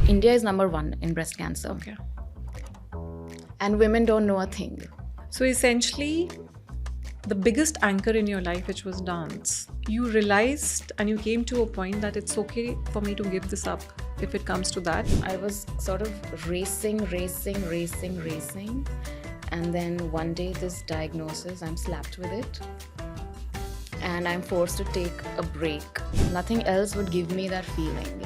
India is #1 in breast cancer. Okay. And women don't know a thing. So essentially, the biggest anchor in your life, which was dance, you realized and you came to a point that it's okay for me to give this up if it comes to that. I was sort of racing. And then one day this diagnosis, I'm slapped with it. And I'm forced to take a break. Nothing else would give me that feeling.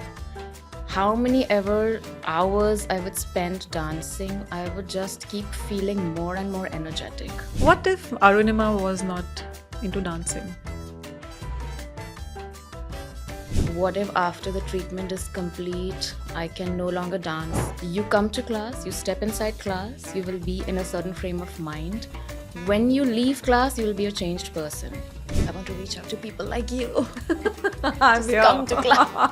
How many ever hours I would spend dancing, I would just keep feeling more and more energetic. What if Arunima was not into dancing? What if after the treatment is complete, I can no longer dance? You come to class, you step inside class, you will be in a certain frame of mind. When you leave class, you will be a changed person. I want to reach out to people like you. Just come to class.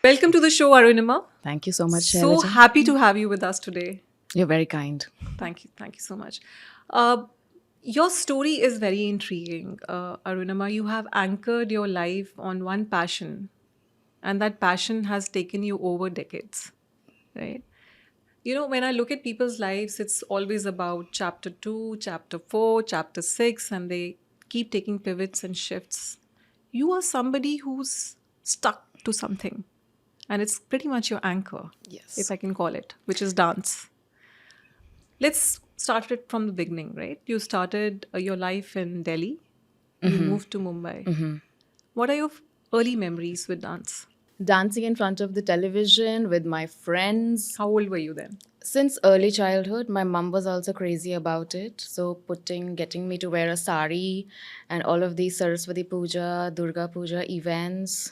Welcome to the show, Arunima. Thank you so much, So Shailja. happy to have you with us today. You're very kind. Thank you so much. Your story is very intriguing, Arunima. You have anchored your life on one passion, and that passion has taken you over decades, right? You know, when I look at people's lives, it's always about chapter 2, chapter 4, chapter 6, and they keep taking pivots and shifts. You are somebody who's stuck to something, and it's pretty much your anchor, Yes. if I can call it, which is dance. Let's start it from the beginning, right? You started your life in Delhi. You moved to Mumbai. What are your early memories with dance? Dancing in front of the television with my friends. How old were you then? Since early childhood, my mom was also crazy about it. So getting me to wear a sari and all of these Saraswati Puja, Durga Puja events,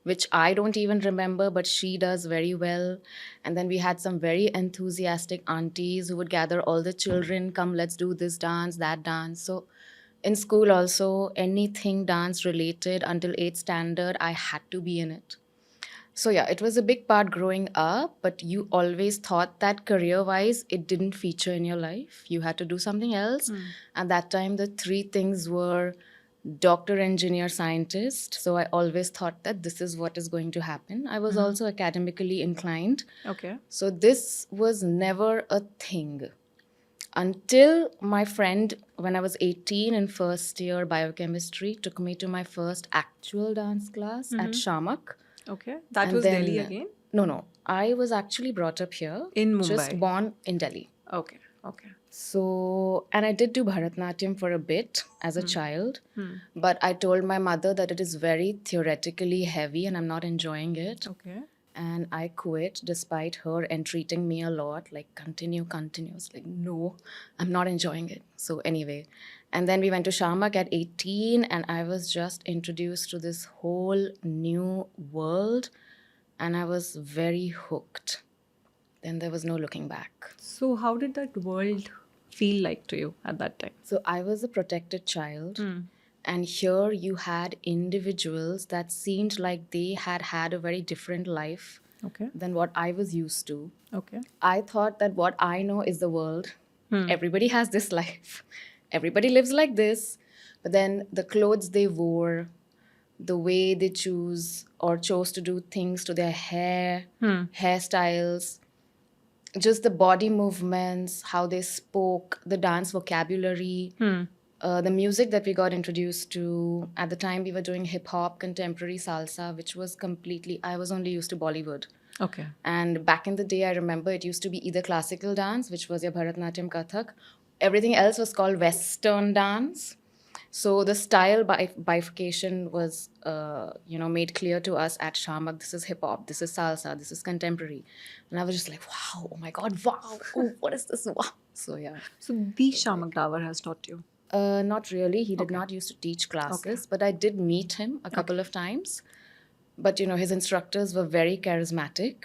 which I don't even remember, but she does very well. And then we had some very enthusiastic aunties who would gather all the children, come, let's do this dance, that dance. So in school also, anything dance related until 8th standard, I had to be in it. So yeah, it was a big part growing up, but you always thought that career-wise, it didn't feature in your life. You had to do something else. At that time, the 3 things were doctor, engineer, scientist. So I always thought that this is what is going to happen. I was also academically inclined. Okay. So this was never a thing. Until my friend, when I was 18 in first year biochemistry, took me to my first actual dance class at Shamak. Okay. That And was then- Delhi again? No. I was actually brought up here. In Mumbai? Just born in Delhi. Okay. So, and I did do Bharatnatyam for a bit as a child. But I told my mother that it is very theoretically heavy and I'm not enjoying it. Okay. And I quit despite her entreating me a lot, like continue. I was like, no, I'm not enjoying it. So anyway, and then we went to Shamak at 18 and I was just introduced to this whole new world and I was very hooked. Then there was no looking back. So how did that world feel like to you at that time? So I was a protected child. And here you had individuals that seemed like they had had a very different life Okay. than what I was used to. Okay. I thought that what I know is the world. Everybody has this life. Everybody lives like this. But then the clothes they wore, the way they chose to do things to their hair, hairstyles, just the body movements, how they spoke, the dance vocabulary, the music that we got introduced to. At the time, we were doing hip hop, contemporary salsa, which was completely, I was only used to Bollywood. Okay. And back in the day, I remember it used to be either classical dance, which was your Bharatnatyam, Kathak. Everything else was called Western dance. So the style bifurcation was, made clear to us at Shamak. This is hip hop, this is salsa, this is contemporary. And I was just like, wow, oh my God, wow, oh, what is this? Wow. So yeah. So the Shamak Davar has taught you? Not really. He did not used to teach classes, but I did meet him a couple of times. But, his instructors were very charismatic.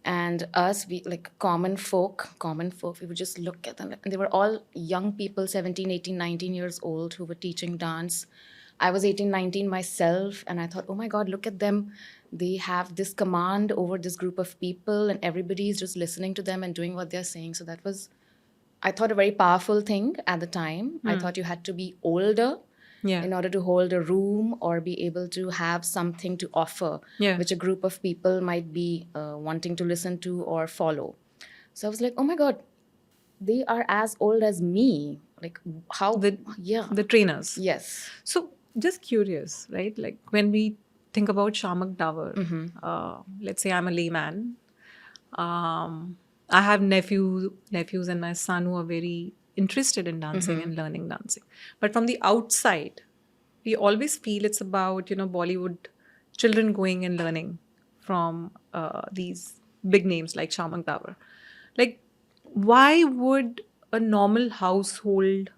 And us, we like common folk, we would just look at them. And they were all young people, 17, 18, 19 years old, who were teaching dance I was 18, 19 myself, and I thought, oh my God, look at them. They have this command over this group of people, and everybody's just listening to them and doing what they're saying. So that was, I thought, a very powerful thing at the time. I thought you had to be older Yeah. in order to hold a room or be able to have something to offer, Yeah. which a group of people might be wanting to listen to or follow. So I was like, oh my God, they are as old as me. Like, how? The Yeah. the trainers. Yes. So just curious, right? Like when we think about Shamak Davar, let's say I'm a layman. I have nephews and my son who are very interested in dancing and learning dancing. But from the outside, we always feel it's about Bollywood children going and learning from these big names like Shamak Davar. Like, why would a normal household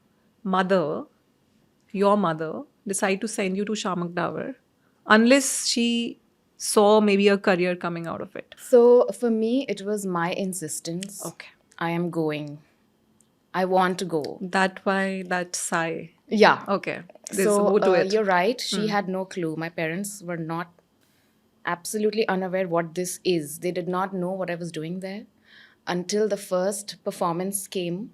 mother, your mother, decide to send you to Shamak Davar unless she saw maybe a career coming out of it? So for me, it was my insistence. Okay. I am going. I want to go. That why that sigh. Yeah. Okay. There's So more to it. you're right. She had no clue. My parents were not absolutely unaware what this is. They did not know what I was doing there until the first performance came.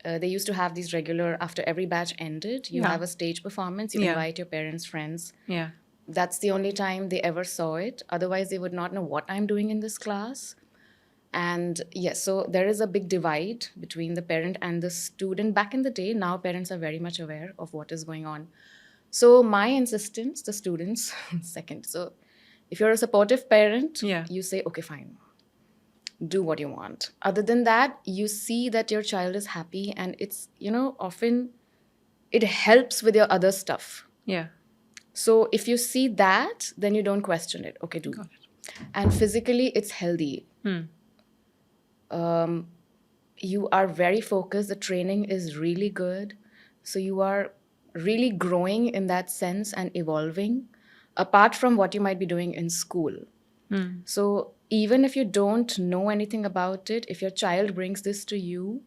They used to have these regular, after every batch ended, you Yeah. have a stage performance, you Yeah. invite your parents, friends. Yeah. That's the only time they ever saw it. Otherwise, they would not know what I'm doing in this class. And yes, so there is a big divide between the parent and the student. Back in the day, now parents are very much aware of what is going on. So my insistence, the students, second. So if you're a supportive parent, Yeah. you say, okay, fine, do what you want. Other than that, you see that your child is happy, and it's, often it helps with your other stuff. Yeah. So if you see that, then you don't question it. Okay, do. And physically, it's healthy. You are very focused. The training is really good. So you are really growing in that sense and evolving, apart from what you might be doing in school. So even if you don't know anything about it, if your child brings this to you,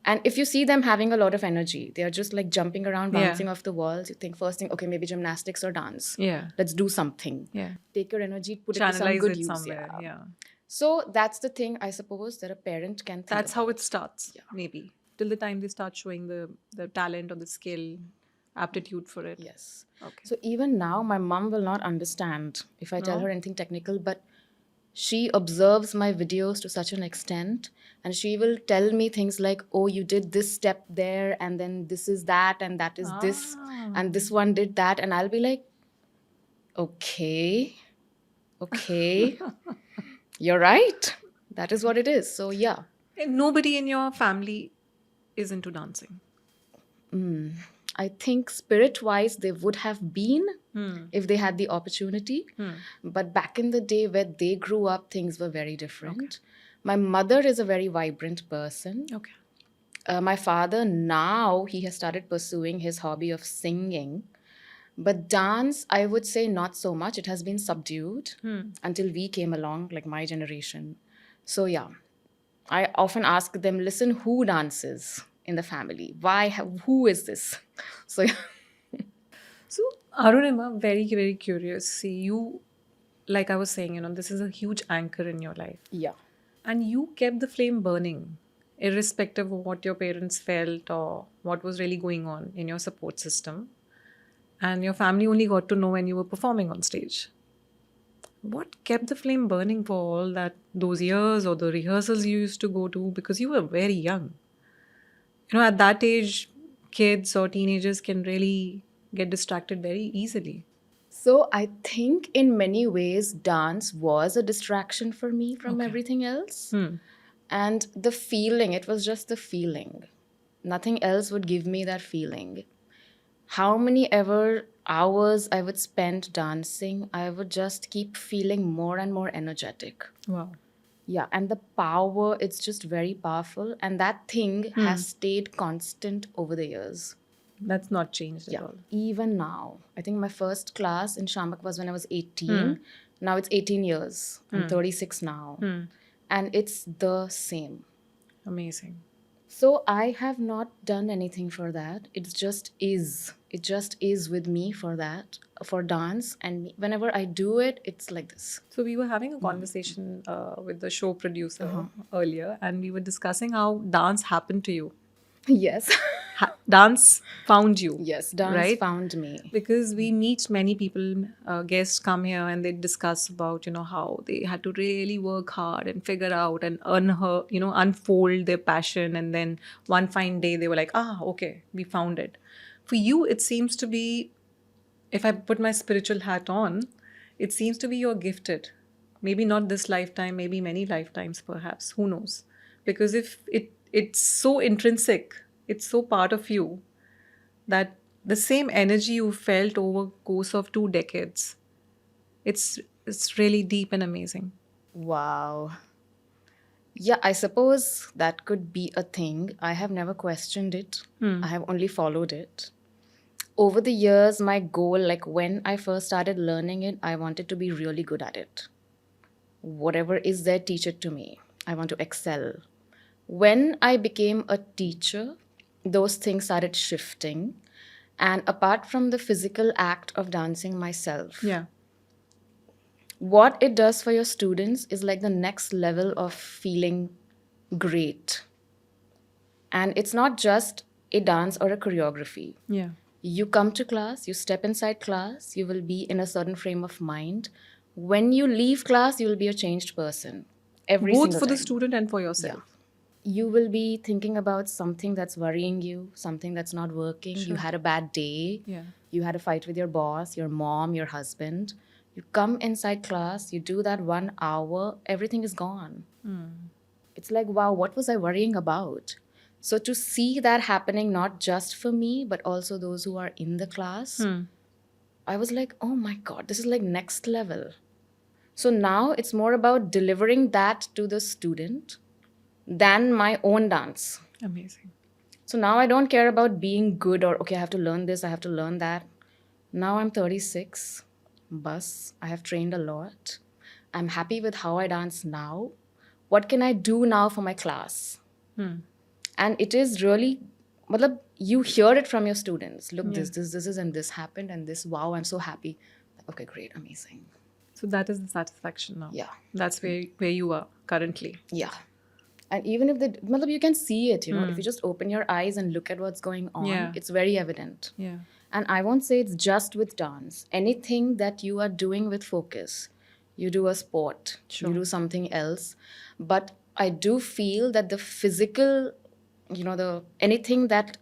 and if you see them having a lot of energy, they are just like jumping around, Yeah. bouncing off the walls, you think first thing, okay, maybe gymnastics or dance. Yeah. Let's do something. Yeah. Take your energy, put it to some Channelize good it use. somewhere. Yeah. Yeah. So that's the thing, I suppose, that a parent can think That's how about. it starts, maybe. Till the time they start showing the talent or the skill, aptitude for it. Yes. Okay. So even now, my mom will not understand if I tell No? her anything technical, but she observes my videos to such an extent, and she will tell me things like, oh, you did this step there, and then this is that, and that is this, and this one did that. And I'll be like, okay, you're right. That is what it is. So yeah. And nobody in your family is into dancing. I think spirit-wise, they would have been if they had the opportunity. But back in the day where they grew up, things were very different. My mother is a very vibrant person. Okay. My father, now he has started pursuing his hobby of singing. But dance, I would say not so much. It has been subdued until we came along, like my generation. So yeah, I often ask them, listen, who dances in the family? Why? Who is this? So So, Arunima, very, very curious. See, you, like I was saying, this is a huge anchor in your life. yeah. And you kept the flame burning, irrespective of what your parents felt or what was really going on in your support system. And your family only got to know when you were performing on stage. What kept the flame burning for all those years or the rehearsals you used to go to? Because you were very young. At that age, kids or teenagers can really get distracted very easily. So I think in many ways, dance was a distraction for me from everything else. And the feeling, it was just the feeling. Nothing else would give me that feeling. How many ever hours I would spend dancing, I would just keep feeling more and more energetic. Wow. Yeah, and the power, it's just very powerful. And that thing has stayed constant over the years. That's not changed at Yeah, all. even now. I think my first class in Shamak was when I was 18. Now it's 18 years. I'm 36 now. And it's the same. Amazing. So I have not done anything for that. It just is with me for that, for dance. And whenever I do it, it's like this. So we were having a conversation with the show producer Uh-huh. earlier, and we were discussing how dance happened to you. Yes. Dance found you, Yes, dance right? found me. Because we meet many people, guests come here and they discuss about how they had to really work hard and figure out and unfold their passion, and then one fine day they were like, okay, we found it. For you, it seems to be, if I put my spiritual hat on, it seems to be you're gifted. Maybe not this lifetime, maybe many lifetimes perhaps. Who knows? Because if it's so intrinsic, it's so part of you that the same energy you felt over course of 2 decades, it's really deep and amazing. Wow. Yeah, I suppose that could be a thing. I have never questioned it. I have only followed it. Over the years, my goal, like when I first started learning it, I wanted to be really good at it. Whatever is there, teach it to me. I want to excel. When I became a teacher, those things started shifting. And apart from the physical act of dancing myself, Yeah. what it does for your students is like the next level of feeling great. And it's not just a dance or a choreography. Yeah. You come to class, you step inside class, you will be in a certain frame of mind. When you leave class, you will be a changed person every Both single for the time. student and for Yeah. yourself. You will be thinking about something that's worrying you, something that's not working. You Sure. had a bad day. Yeah. You had a fight with your boss, your mom, your husband. You come inside class, you do that 1 hour, everything is gone. It's like, wow, what was I worrying about? So to see that happening, not just for me, but also those who are in the class, I was like, oh my God, this is like next level. So now it's more about delivering that to the student than my own dance. Amazing. So now I don't care about being good or, okay, I have to learn this, I have to learn that. Now I'm 36, bus, I have trained a lot. I'm happy with how I dance now. What can I do now for my class? And it is really, matlab, you hear it from your students. Look, Yeah. this is, and this happened, and this, wow, I'm so happy. Okay, great, amazing. So that is the satisfaction now. Yeah. That's where you are currently. Yeah. And even if matlab, you can see it, if you just open your eyes and look at what's going on, Yeah. it's very evident. Yeah. And I won't say it's just with dance. Anything that you are doing with focus, you do a sport, Sure. you do something else. But I do feel that the physical, the anything that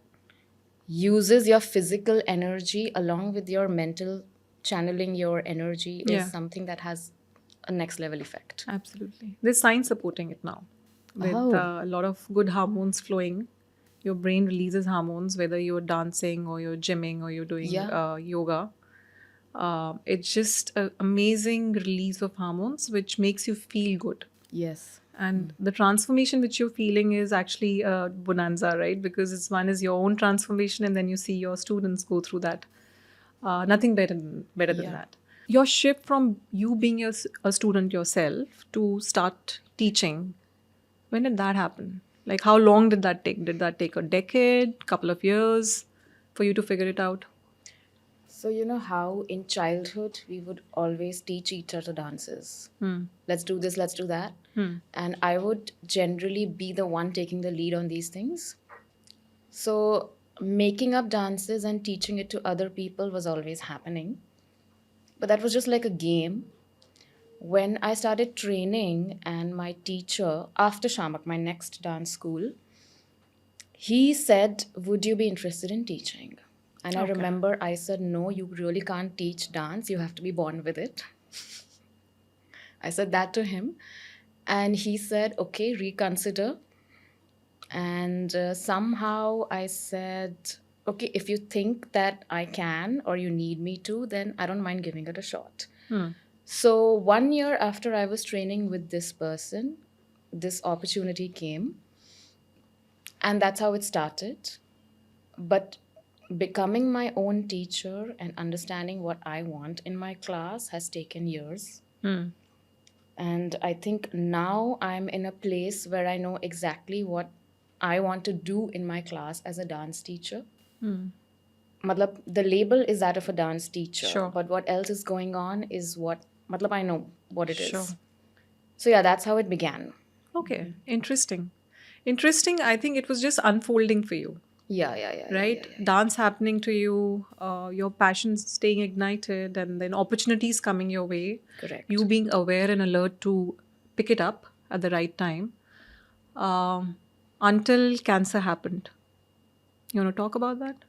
uses your physical energy along with your mental channeling your energy Yeah. is something that has a next level effect. Absolutely. There's science supporting it now with Oh. a lot of good hormones flowing. Your brain releases hormones, whether you're dancing or you're gymming or you're doing Yeah. yoga. It's just an amazing release of hormones, which makes you feel good. Yes. And the transformation which you're feeling is actually a bonanza, right? Because one is your own transformation, and then you see your students go through that. Nothing better than Yeah. that. Your shift from you being a student yourself to start teaching, when did that happen? Like, how long did that take? Did that take a decade, couple of years for you to figure it out? So, you know how in childhood we would always teach each other dances. Let's do this, let's do that. And I would generally be the one taking the lead on these things. So, making up dances and teaching it to other people was always happening. But that was just like a game. When I started training, and my teacher, after Shamak, my next dance school, he said, would you be interested in teaching? And I Okay. remember I said, no, you really can't teach dance. You have to be born with it. I said that to him. And he said, okay, reconsider. And somehow I said, okay, if you think that I can or you need me to, then I don't mind giving it a shot. So 1 year after I was training with this person, this opportunity came. And that's how it started. But becoming my own teacher and understanding what I want in my class has taken years. And I think now I'm in a place where I know exactly what I want to do in my class as a dance teacher. Hmm. Matlab, the label is that of a dance teacher, Sure. but what else is going on is what, matlab, I know what it Sure. is. So yeah, that's how it began. Okay. Interesting. Interesting. I think it was just unfolding for you, Yeah, yeah, yeah, yeah, yeah, right? yeah. Dance happening to you, your passions staying ignited, and then opportunities coming your way. You Correct. being aware and alert to pick it up at the right time. Um, until cancer happened. You want to talk about that?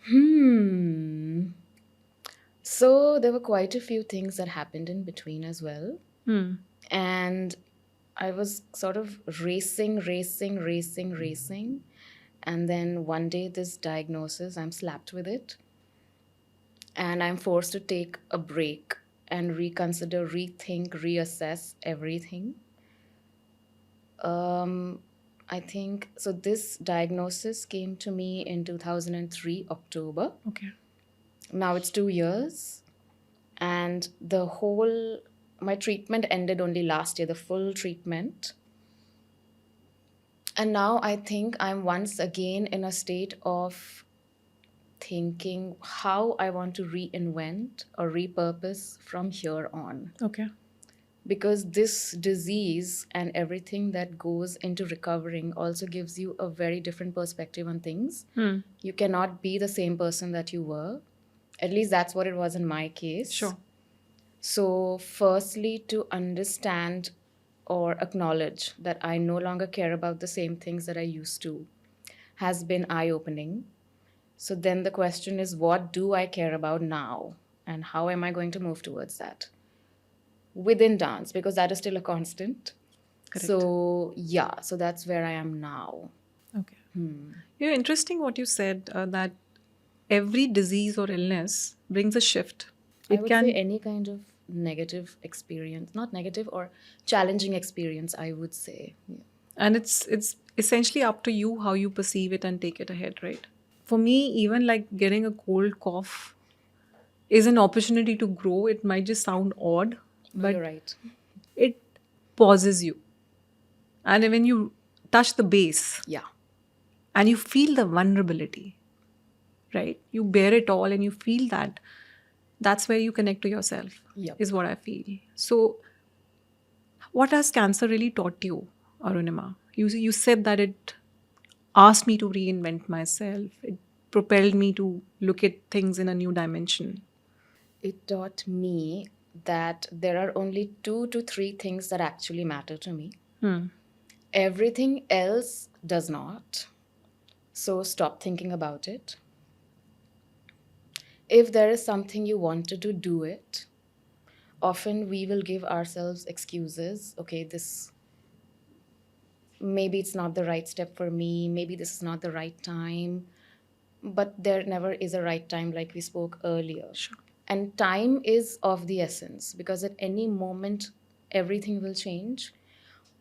Hmm. So there were quite a few things that happened in between as well. Hmm. And I was sort of racing. And then one day, this diagnosis, I'm slapped with it. And I'm forced to take a break and reconsider, rethink, reassess everything. Um, I think so. This diagnosis came to me in 2003, October. Okay. Now it's 2 years. And my treatment ended only last year, the full treatment. And now I think I'm once again in a state of thinking how I want to reinvent or repurpose from here on. Okay. Because this disease and everything that goes into recovering also gives you a very different perspective on things. Hmm. You cannot be the same person that you were. At least that's what it was in my case. Sure. So, firstly, to understand or acknowledge that I no longer care about the same things that I used to has been eye opening. So, then the question is, what do I care about now? And how am I going to move towards that within dance? Because that is still a constant. Correct. So that's where I am now. Okay. Yeah, interesting what you said that every disease or illness brings a shift. I It would say can, any kind of negative experience, not negative or challenging experience, I would say. Yeah. and it's essentially up to you how you perceive it and take it ahead, right? For me, even like getting a cold cough is an opportunity to grow. It might just sound odd, No, you're but right. it pauses you. And when you touch the base Yeah. and you feel the vulnerability, right? You bear it all and you feel that. That's where you connect to yourself, Yep. is what I feel. So, what has cancer really taught you, Arunima? You said that it asked me to reinvent myself. It propelled me to look at things in a new dimension. It taught me that there are only 2 to 3 things that actually matter to me. Hmm. Everything else does not. So stop thinking about it. If there is something you want to do, do it. Often we will give ourselves excuses. Okay, this maybe it's not the right step for me. Maybe this is not the right time. But there never is a right time, like we spoke earlier. Sure. And time is of the essence because at any moment, everything will change.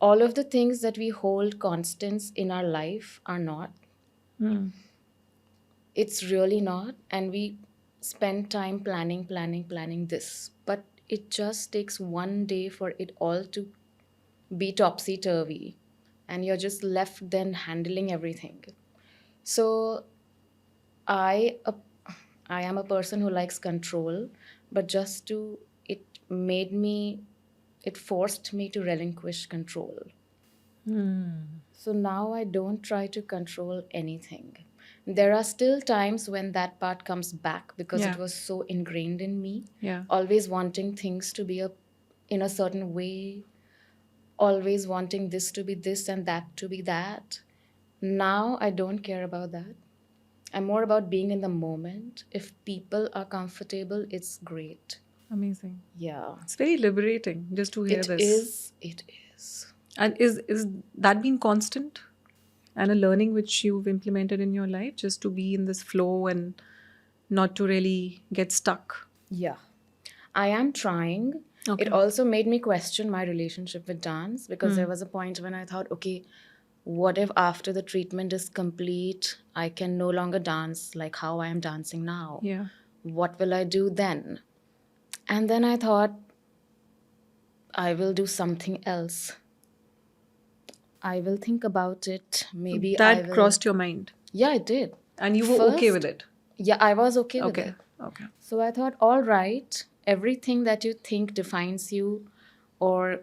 All of the things that we hold constants in our life are not. Hmm. It's really not. And we spend time planning this. But it just takes one day for it all to be topsy turvy. And you're just left then handling everything. So I uh, I am a person who likes control, but just to it made me it forced me to relinquish control. So now I don't try to control anything. There are still times when that part comes back because it Yeah. was so ingrained in me, Yeah. always wanting things to be in a certain way, always wanting this to be this and that to be that. Now I don't care about that. I'm more about being in the moment. If people are comfortable, it's great. Amazing. Yeah. It's very liberating just to hear It this. is. It is. And is that been constant and a learning which you've implemented in your life just to be in this flow and not to really get stuck? Yeah. I am trying. It Okay. also made me question my relationship with dance because Hmm. there was a point when I thought, okay, what if after the treatment is complete, I can no longer dance like how I am dancing now? Yeah. What will I do then? And then I thought, I will do something else. I will think about it. Maybe I That will. crossed your mind. Yeah, I did. And you were okay with First, it. yeah, I was okay with Okay. it. Okay. So I thought, all right, everything that you think defines you, or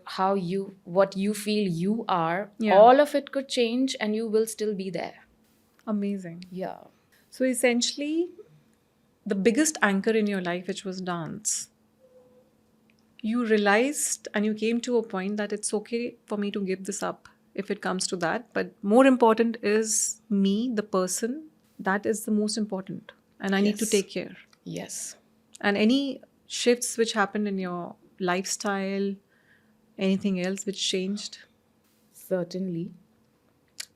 what you feel you are, Yeah. all of it could change and you will still be there. Amazing. Yeah. So essentially, the biggest anchor in your life, which was dance, you realized and you came to a point that it's okay for me to give this up if it comes to that. But more important is me, the person. That is the most important. And I need to Yes. take care. Yes. And any shifts which happened in your lifestyle, anything else which changed? Certainly.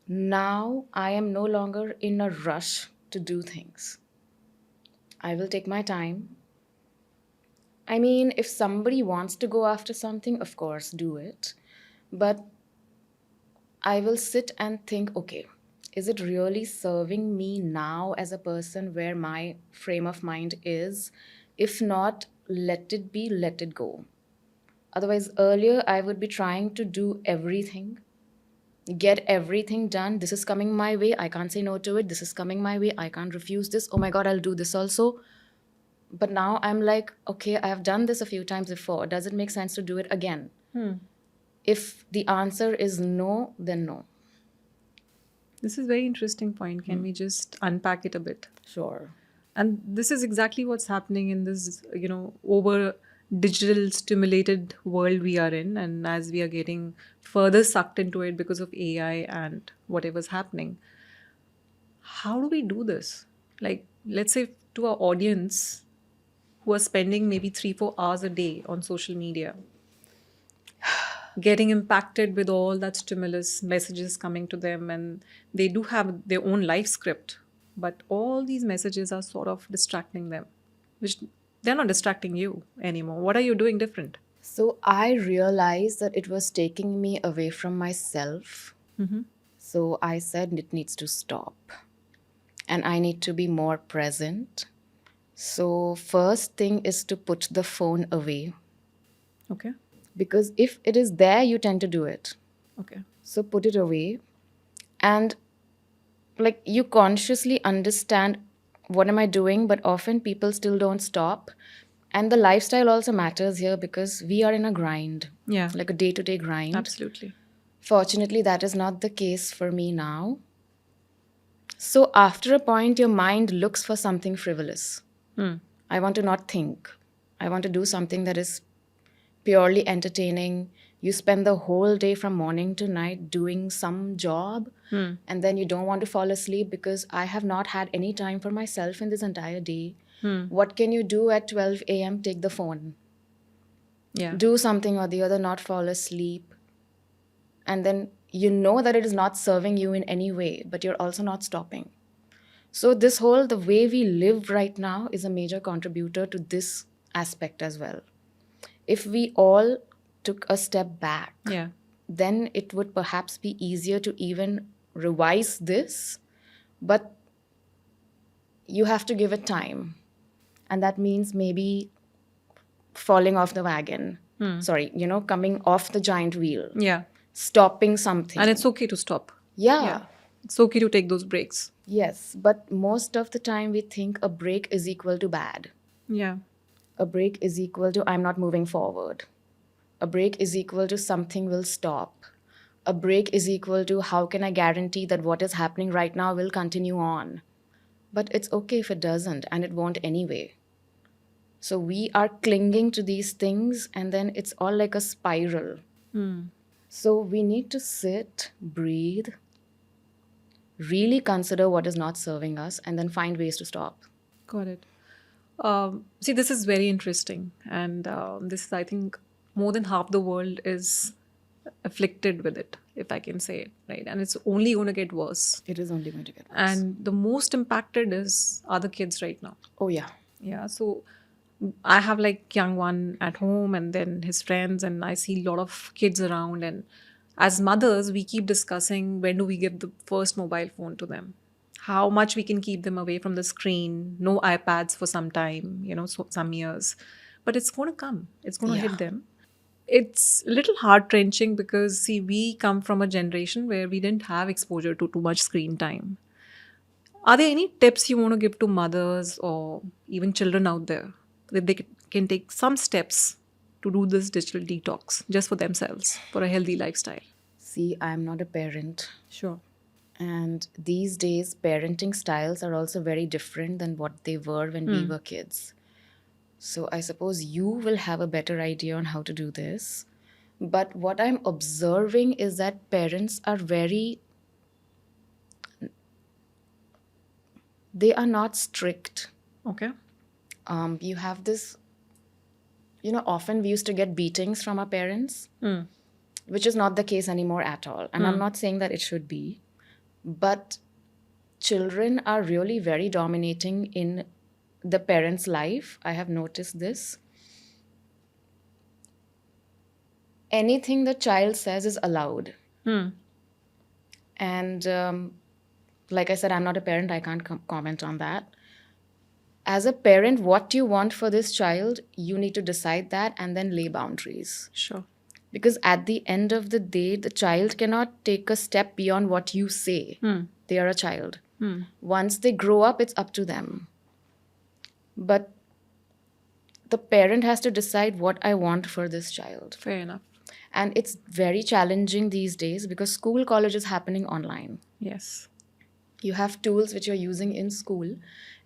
Now I am no longer in a rush to do things. I will take my time. I mean, if somebody wants to go after something, of course, do it. But I will sit and think, okay, is it really serving me now as a person where my frame of mind is? If not, let it be, let it go. Otherwise, earlier I would be trying to do everything, get everything done. This is coming my way. I can't say no to it. This is coming my way. I can't refuse this. Oh my God, I'll do this also. But now I'm like, okay, I have done this a few times before. Does it make sense to do it again? If the answer is no, then no. This is a very interesting point. Can we just unpack it a bit? Sure. And this is exactly what's happening in this, over digital stimulated world we are in. And as we are getting further sucked into it because of AI and whatever's happening, how do we do this? Like, let's say to our audience who are spending maybe 3-4 hours a day on social media, getting impacted with all that stimulus messages coming to them, and they do have their own life script, but all these messages are sort of distracting them, which they're not distracting you anymore. What are you doing different? So I realized that it was taking me away from myself. So I said it needs to stop. And I need to be more present. So, first thing is to put the phone away. Okay. Because if it is there, you tend to do it. Okay. So, put it away. And like you consciously understand what am I doing, but often people still don't stop. And the lifestyle also matters here because we are in a grind, Yeah, like a day to day grind. absolutely. Fortunately, that is not the case for me now. So, after a point, your mind looks for something frivolous. I want to not think. I want to do something that is purely entertaining. You spend the whole day from morning to night doing some job, and then you don't want to fall asleep because I have not had any time for myself in this entire day. What can you do at 12 a.m.? Take the phone, Yeah. do something or the other, not fall asleep. And then you know that it is not serving you in any way, but you're also not stopping. So, this whole, the way we live right now is a major contributor to this aspect as well. If we all took a step back, Yeah. then it would perhaps be easier to even revise this. But you have to give it time. And that means maybe falling off the wagon. Sorry, coming off the giant wheel, Yeah. stopping something. And it's okay to stop. Yeah. It's okay to take those breaks. Yes. But most of the time, we think a break is equal to bad. Yeah. A break is equal to I'm not moving forward. A break is equal to something will stop. A break is equal to how can I guarantee that what is happening right now will continue on. But it's okay if it doesn't, and it won't anyway. So we are clinging to these things, and then it's all like a spiral. So we need to sit, breathe, really consider what is not serving us, and then find ways to stop. Got it. See, this is very interesting. And this is, I think, more than half the world is afflicted with it, if I can say it, right? And it's only going to get worse. It is only going to get worse. And the most impacted are the kids right now. Oh, yeah. Yeah. So I have like young one at home and then his friends, and I see a lot of kids around. And as mothers, we keep discussing when do we give the first mobile phone to them, how much we can keep them away from the screen, no iPads for some time, so some years. But it's going to come, it's going to Yeah. hit them. It's a little heart-wrenching because, see, we come from a generation where we didn't have exposure to too much screen time. Are there any tips you want to give to mothers or even children out there that they can take some steps to do this digital detox just for themselves, for a healthy lifestyle? See, I'm not a parent. Sure. And these days, parenting styles are also very different than what they were when we were kids. So I suppose you will have a better idea on how to do this. But what I'm observing is that parents are they are not strict. Okay. You have this, often we used to get beatings from our parents, which is not the case anymore at all. And I'm not saying that it should be, but children are really very dominating in the parent's life. I have noticed this. Anything the child says is allowed. And like I said, I'm not a parent. I can't comment on that. As a parent, what you want for this child, you need to decide that and then lay boundaries. Sure. Because at the end of the day, the child cannot take a step beyond what you say. They are a child. Once they grow up, it's up to them. But the parent has to decide what I want for this child. Fair enough. And it's very challenging these days because school, college is happening online. Yes. You have tools which you're using in school.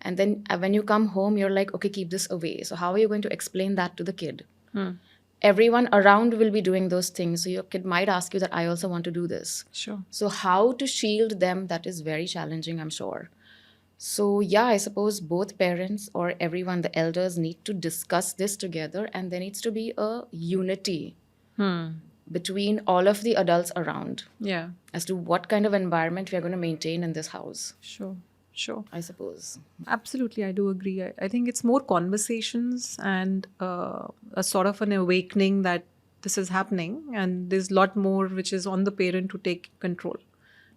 And then when you come home, you're like, okay, keep this away. So how are you going to explain that to the kid? Everyone around will be doing those things. So your kid might ask you that I also want to do this. Sure. So how to shield them, that is very challenging, I'm sure. So yeah, I suppose both parents or everyone, the elders, need to discuss this together, and there needs to be a unity between all of the adults around Yeah. as to what kind of environment we are going to maintain in this house, Sure. Sure. I suppose. Absolutely, I do agree. I think it's more conversations and a sort of an awakening that this is happening, and there's a lot more which is on the parent to take control,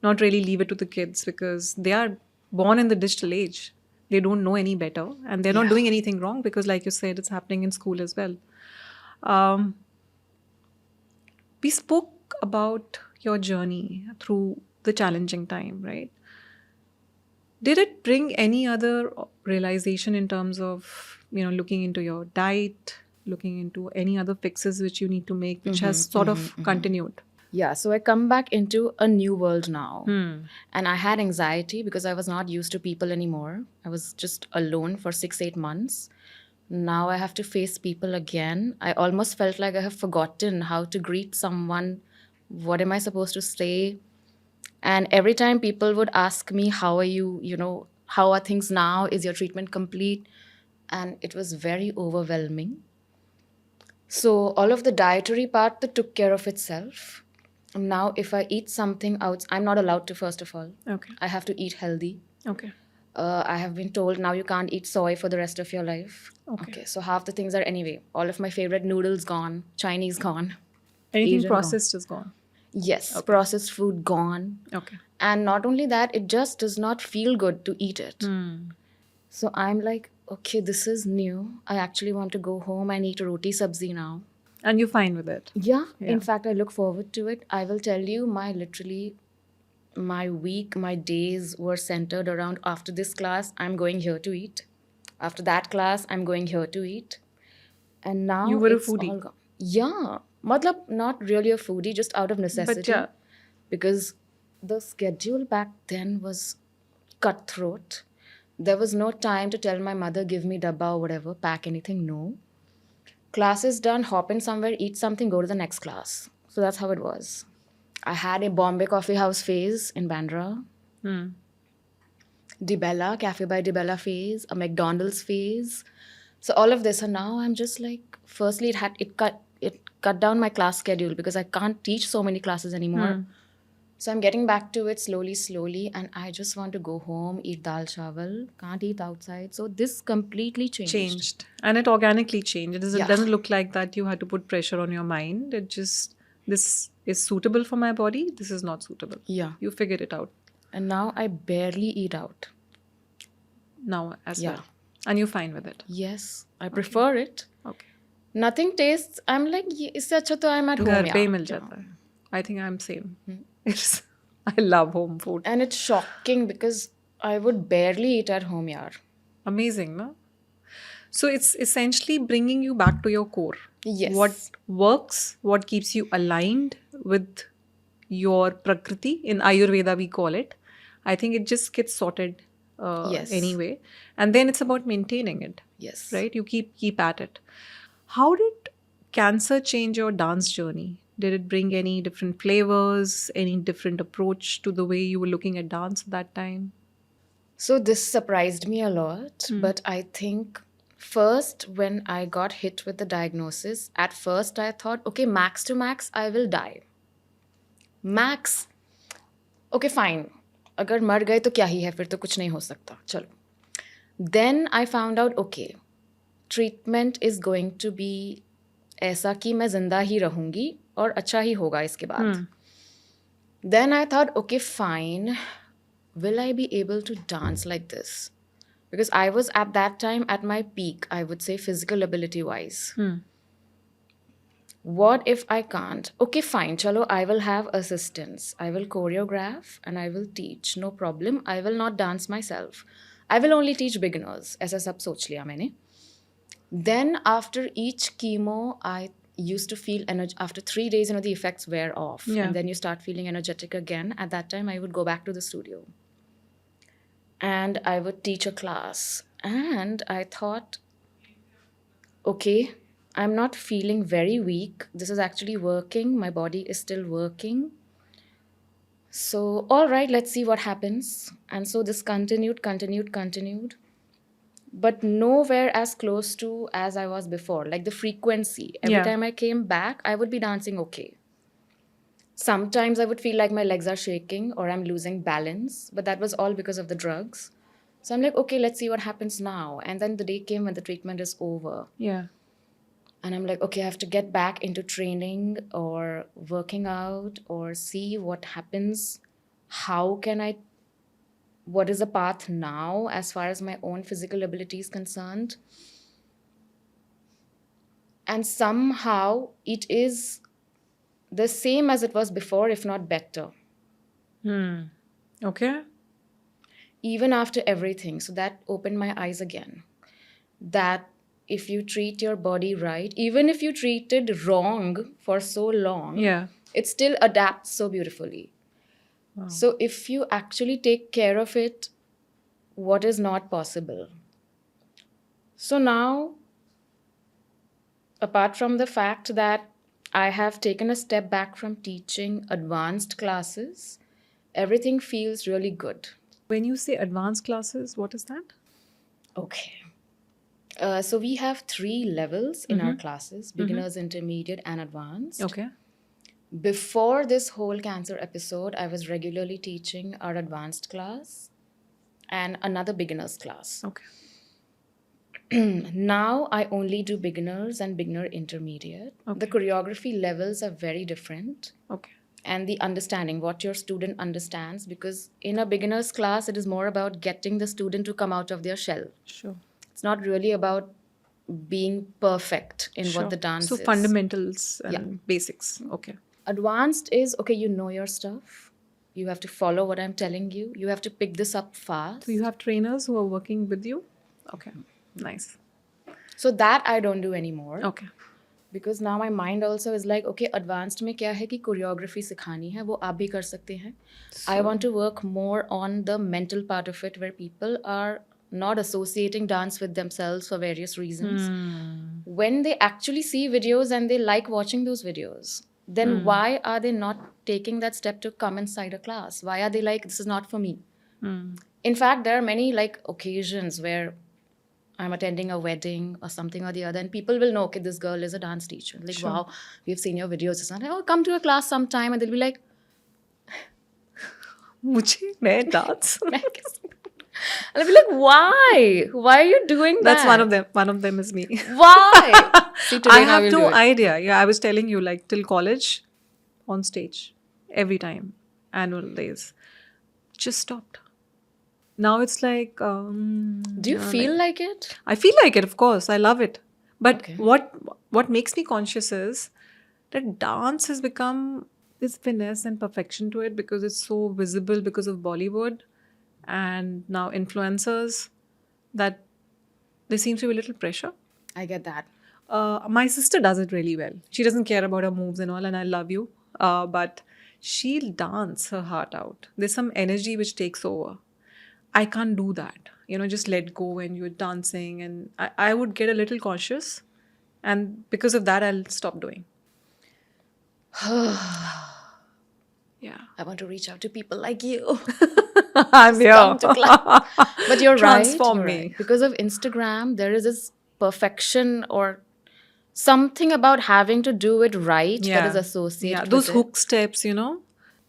not really leave it to the kids because they are born in the digital age. They don't know any better, and they're not doing anything wrong because, like you said, it's happening in school as well. We spoke about your journey through the challenging time, right? Did it bring any other realization in terms of, looking into your diet, looking into any other fixes which you need to make, which has sort of continued? Yeah, so I come back into a new world now. And I had anxiety because I was not used to people anymore. I was just alone for 6-8 months. Now I have to face people again. I almost felt like I have forgotten how to greet someone. What am I supposed to say? And every time people would ask me, how are you, how are things now? Is your treatment complete? And it was very overwhelming. So all of the dietary part that took care of itself. Now, if I eat something out, I'm not allowed to, first of all. Okay. I have to eat healthy. Okay. I have been told now you can't eat soy for the rest of your life. Okay. So half the things are anyway. All of my favorite noodles gone, Chinese gone. Anything Asian processed is gone. Yes, processed food gone. Okay. And not only that, it just does not feel good to eat it. So I'm like, okay, this is new. I actually want to go home and eat roti sabzi now. And you're fine with it? Yeah, in fact, I look forward to it. I will tell you, my week, my days were centered around after this class, I'm going here to eat. After that class, I'm going here to eat. And now You were a it's foodie? all gone. Yeah. Matlab, not really a foodie, just out of necessity. But yeah. Because the schedule back then was cutthroat. There was no time to tell my mother, give me dabba or whatever, pack anything. No. Class is done, hop in somewhere, eat something, go to the next class. So that's how it was. I had a Bombay Coffee House phase in Bandra. DiBella, Cafe by DiBella phase, a McDonald's phase. So all of this, and now I'm just like, firstly, it cut down my class schedule because I can't teach so many classes anymore. So I'm getting back to it slowly, and I just want to go home, eat dal chawal, can't eat outside. So this completely changed. And it organically changed. It Yeah. doesn't look like that you had to put pressure on your mind. It just, this is suitable for my body, this is not suitable. Yeah. You figured it out And now I barely eat out. now as Yeah. well. And you're fine with it. Yes, I prefer it. Okay. Nothing tastes. I'm like, इससे अच्छा तो I'm at home घर पे ही यार. मिल जाता है. I think I'm same. It's I love home food. And it's shocking because I would barely eat at home yaar. Amazing, no? So it's essentially bringing you back to your core. What Yes. works, what keeps you aligned with your prakriti. In Ayurveda, we call it. I think it just gets sorted Yes. anyway. And then it's about maintaining it, Yes. right? You keep at it. How did cancer change your dance journey? Did it bring any different flavors, any different approach to the way you were looking at dance at that time? So this surprised me a lot, but I think first when I got hit with the diagnosis, at first I thought, okay, max to max, I will die. Max. Okay, fine. अगर मर गए तो क्या ही है, फिर तो कुछ नहीं हो सकता. चलो. Then I found out, okay, treatment is going to be ऐसा कि मैं जिंदा ही रहूंगी और अच्छा ही होगा इसके बाद. Then I thought, okay, fine. Will I be able to dance like this? Because I was at that time at my peak, I would say, physical ability wise. What if I can't? Okay, fine. Chalo, I will have assistance. I will choreograph and I will teach. No problem. I will not dance myself. I will only teach beginners. ऐसा सब सोच लिया मैंने. Then after each chemo, I used to feel after 3 days, the effects wear off. Yeah. And then you start feeling energetic again. At that time, I would go back to the studio. And I would teach a class. And I thought, okay, I'm not feeling very weak. This is actually working. My body is still working. So, all right, let's see what happens. And so this continued. But nowhere as close to as I was before. Like the frequency. Every Yeah. time I came back, I would be dancing okay. Sometimes I would feel like my legs are shaking or I'm losing balance. But that was all because of the drugs. So I'm like, okay, let's see what happens now. And then the day came when the treatment is over. Yeah. And I'm like, okay, I have to get back into training or working out or see what happens. What is the path now as far as my own physical ability is concerned? And somehow it is the same as it was before, if not better, Okay. even after everything. So that opened my eyes again. That if you treat your body right, even if you treated wrong for so long, Yeah. it still adapts so beautifully. So if you actually take care of it, what is not possible? So now, apart from the fact that I have taken a step back from teaching advanced classes, everything feels really good. When you say advanced classes, what is that? Okay. So we have 3 levels in our classes: beginners, intermediate, and advanced. Okay. Before this whole cancer episode, I was regularly teaching our advanced class and another beginner's class. Okay. Now I only do beginners and beginner intermediate. The choreography levels are very different. Okay. And the understanding, what your student understands, because in a beginner's class, it is more about getting the student to come out of their shell. Sure. It's not really about being perfect in what the dance So is. fundamentals and basics. Okay. Advanced is, okay, you know your stuff. You have to follow what I'm telling you. You have to pick this up fast. So you have trainers who are working with you? Okay. Nice. So that I don't do anymore. Okay. Because now my mind also is like, okay, advanced में क्या है कि choreography सिखानी है, वो आप भी कर सकते हैं. I want to work more on the mental part of it, where people are not associating dance with themselves for various reasons. When they actually see videos and they like watching those videos, then why are they not taking that step to come inside a class? Why are they like, this is not for me? In fact, there are many like occasions where I'm attending a wedding or something or the other, and people will know, okay, this girl is a dance teacher. Like, wow, we've seen your videos. It's not like, oh, come to a class sometime. And they'll be like, मैं dance. And I'll be like, why? Why are you doing that? That's one of them. One of them is me. Why? See, today I I have will do no it. idea. Yeah, I was telling you, like till college, on stage, every time, annual days, just stopped. Now it's like. Do you feel like it? I feel like it, of course. I love it. But Okay. what what makes me conscious is that dance has become this finesse and perfection to it because it's so visible because of Bollywood and now influencers, that there seems to be a little pressure. I get that. My sister does it really well. She doesn't care about her moves and all, and I love you. But she'll dance her heart out. There's some energy which takes over. I can't do that. Just let go when you're dancing. And I would get a little cautious. And because of that, I'll stop doing. Yeah. I want to reach out to people like you. I'm here. Come to class. But you're right. Transform You're me. right. Because of Instagram, there is this perfection or something about having to do it right that is associated those with hook steps,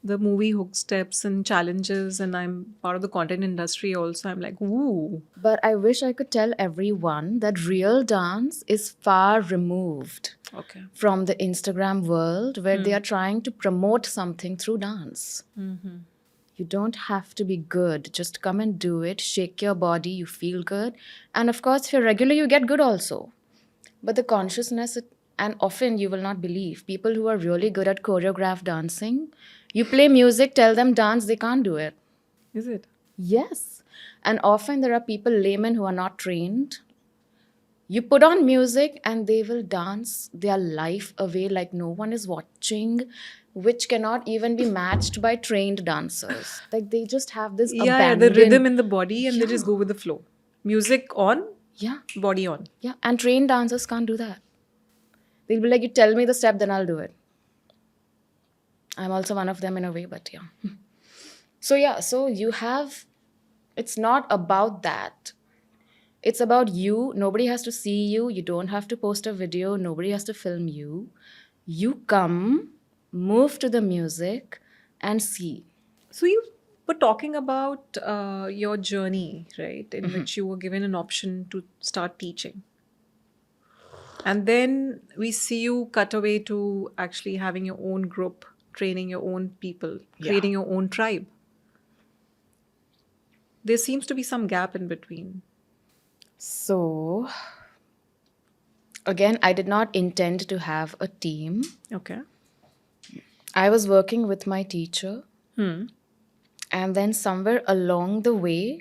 the movie hook steps and challenges, and I'm part of the content industry also. I'm like, ooh. But I wish I could tell everyone that real dance is far removed Okay. from the Instagram world where they are trying to promote something through dance. You don't have to be good. Just come and do it. Shake your body. You feel good. And of course, if you're regular, you get good also. But the consciousness, and often you will not believe, people who are really good at choreographed dancing, you play music, tell them dance, they can't do it. Is it? Yes. And often there are people, laymen, who are not trained. You put on music and they will dance their life away like no one is watching, which cannot even be matched by trained dancers. Like they just have this Yeah, the abandon. rhythm in the body, and they just go with the flow. Music on, Yeah, body on. yeah. And trained dancers can't do that. They'll be like, you tell me the step, then I'll do it. I'm also one of them in a way, but yeah. So you have, it's not about that. It's about you. Nobody has to see you. You don't have to post a video. Nobody has to film you. You come, move to the music, and see. So you were talking about your journey, right, in which you were given an option to start teaching. And then we see you cut away to actually having your own group, training your own people, creating your own tribe. There seems to be some gap in between. So, again, I did not intend to have a team. Okay. I was working with my teacher. And then somewhere along the way,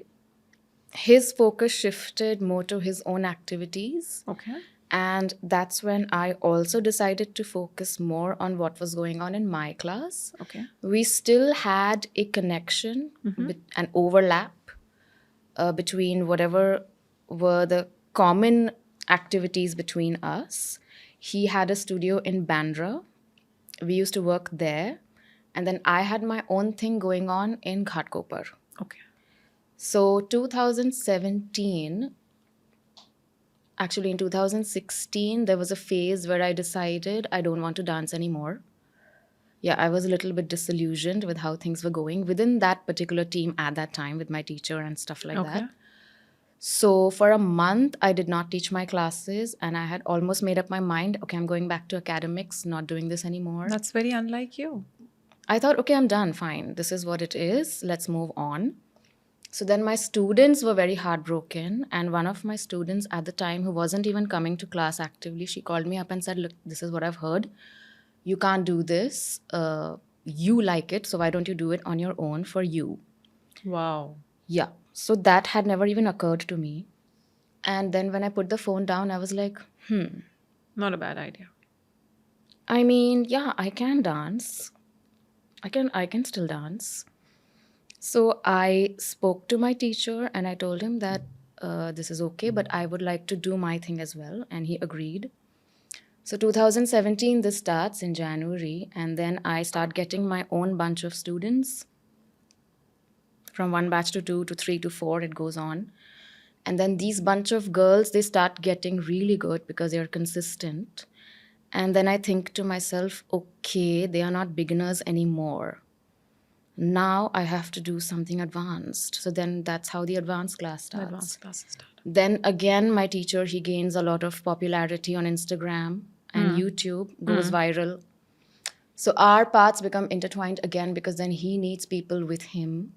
his focus shifted more to his own activities. Okay. And that's when I also decided to focus more on what was going on in my class. Okay. We still had a connection, an overlap between whatever were the common activities between us. He had a studio in Bandra. We used to work there. And then I had my own thing going on in Ghatkopar. Okay. So 2017, actually in 2016, there was a phase where I decided I don't want to dance anymore. Yeah, I was a little bit disillusioned with how things were going within that particular team at that time with my teacher and stuff like that. So for a month, I did not teach my classes and I had almost made up my mind, okay, I'm going back to academics, not doing this anymore. That's very unlike you. I thought, okay, I'm done, fine. This is what it is. Let's move on. So then my students were very heartbroken. And one of my students at the time, who wasn't even coming to class actively, she called me up and said, look, this is what I've heard. You can't do this. You like it. So why don't you do it on your own for you? Wow. Yeah. So that had never even occurred to me. And then when I put the phone down, I was like, Not a bad idea. I mean, yeah, I can dance. I can still dance. So I spoke to my teacher and I told him that this is okay, but I would like to do my thing as well. And he agreed. So 2017, this starts in January. And then I start getting my own bunch of students. From one batch to 2 to 3 to 4, it goes on. And then these bunch of girls, they start getting really good because they're consistent. And then I think to myself, okay, they are not beginners anymore. Now I have to do something advanced. So then that's how the advanced class starts. Advanced classes start. Then again, my teacher, he gains a lot of popularity on Instagram and YouTube, goes viral. So our paths become intertwined again because then he needs people with him.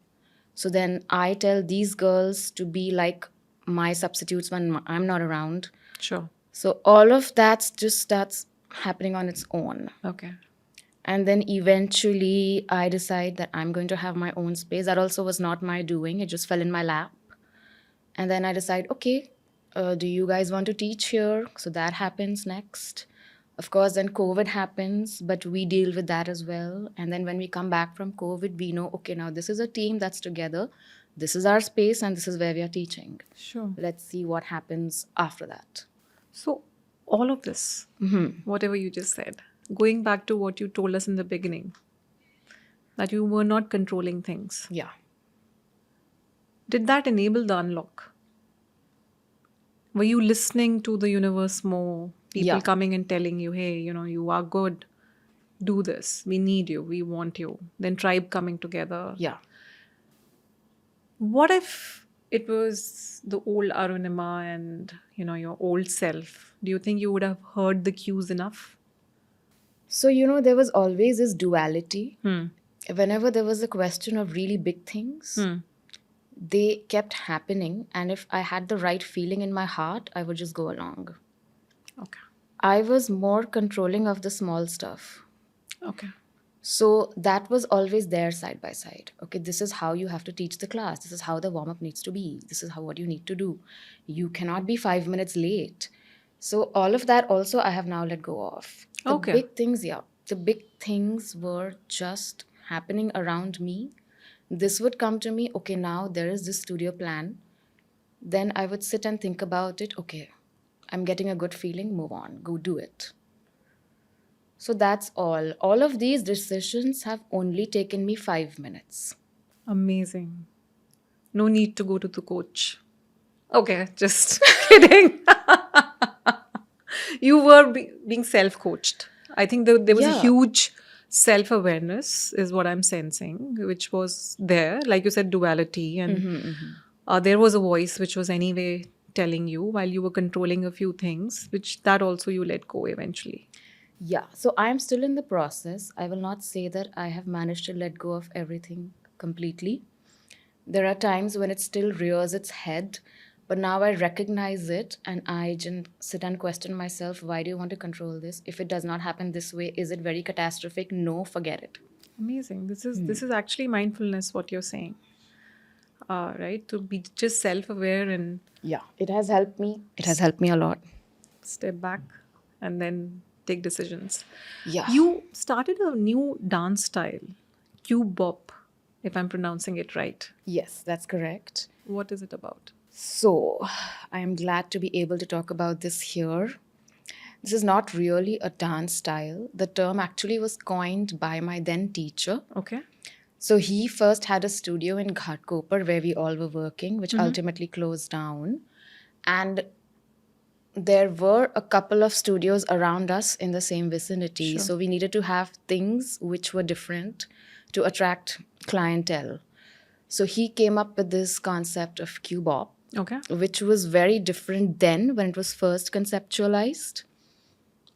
So then I tell these girls to be like my substitutes when I'm not around. Sure. So all of that just starts happening on its own. Okay. And then eventually I decide that I'm going to have my own space. That also was not my doing, it just fell in my lap. And then I decide, okay, do you guys want to teach here? So that happens next. Of course, then COVID happens, but we deal with that as well. And then when we come back from COVID, we know, okay, now this is a team that's together. This is our space, and this is where we are teaching. Sure. Let's see what happens after that. So, all of this, whatever you just said, going back to what you told us in the beginning, that you were not controlling things, Yeah. did that enable the unlock? Were you listening to the universe more? People Yeah. coming and telling you, hey, you are good, do this, we need you, we want you. Then tribe coming together. Yeah. What if it was the old Arunima and, your old self? Do you think you would have heard the cues enough? So, there was always this duality. Whenever there was a question of really big things, they kept happening. And if I had the right feeling in my heart, I would just go along. Okay. I was more controlling of the small stuff. Okay. So that was always there side by side. Okay, this is how you have to teach the class. This is how the warm up needs to be. This is what you need to do. You cannot be 5 minutes late. So all of that also I have now let go of. The Okay. big things, yeah. The big things were just happening around me. This would come to me, okay, now there is this studio plan. Then I would sit and think about it. Okay, I'm getting a good feeling, move on, go do it. So that's all. All of these decisions have only taken me 5 minutes. Amazing. No need to go to the coach. Okay, just kidding. You were being self coached. I think there was a Yeah. huge self awareness, is what I'm sensing, which was there. Like you said, duality. And there was a voice which was anyway telling you while you were controlling a few things, which that also you let go eventually. Yeah. So I'm still in the process. I will not say that I have managed to let go of everything completely. There are times when it still rears its head, but now I recognize it and I just sit and question myself, why do you want to control this? If it does not happen this way, is it very catastrophic? No, forget it. Amazing. This is actually mindfulness, what you're saying. Right? To be just self aware and Yeah. It has helped me. It has helped me a lot. step back and then take decisions. Yeah. You started a new dance style, cube bop, if I'm pronouncing it right. Yes, that's correct. What is it about? So, I am glad to be able to talk about this here. This is not really a dance style. The term actually was coined by my then teacher. Okay. So, he first had a studio in Ghatkopar where we all were working, which ultimately closed down. And there were a couple of studios around us in the same vicinity. Sure. So, we needed to have things which were different to attract clientele. So, he came up with this concept of Q-Bop, Okay. which was very different then when it was first conceptualized.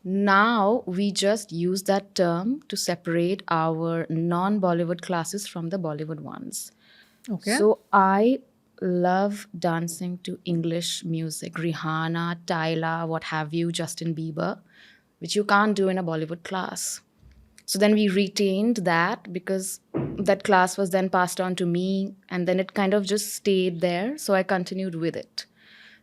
Now we just use that term to separate our non-Bollywood classes from the Bollywood ones. Okay. So I love dancing to English music, Rihanna, Tyla, what have you, Justin Bieber, which you can't do in a Bollywood class. So then we retained that because that class was then passed on to me and then it kind of just stayed there. So I continued with it.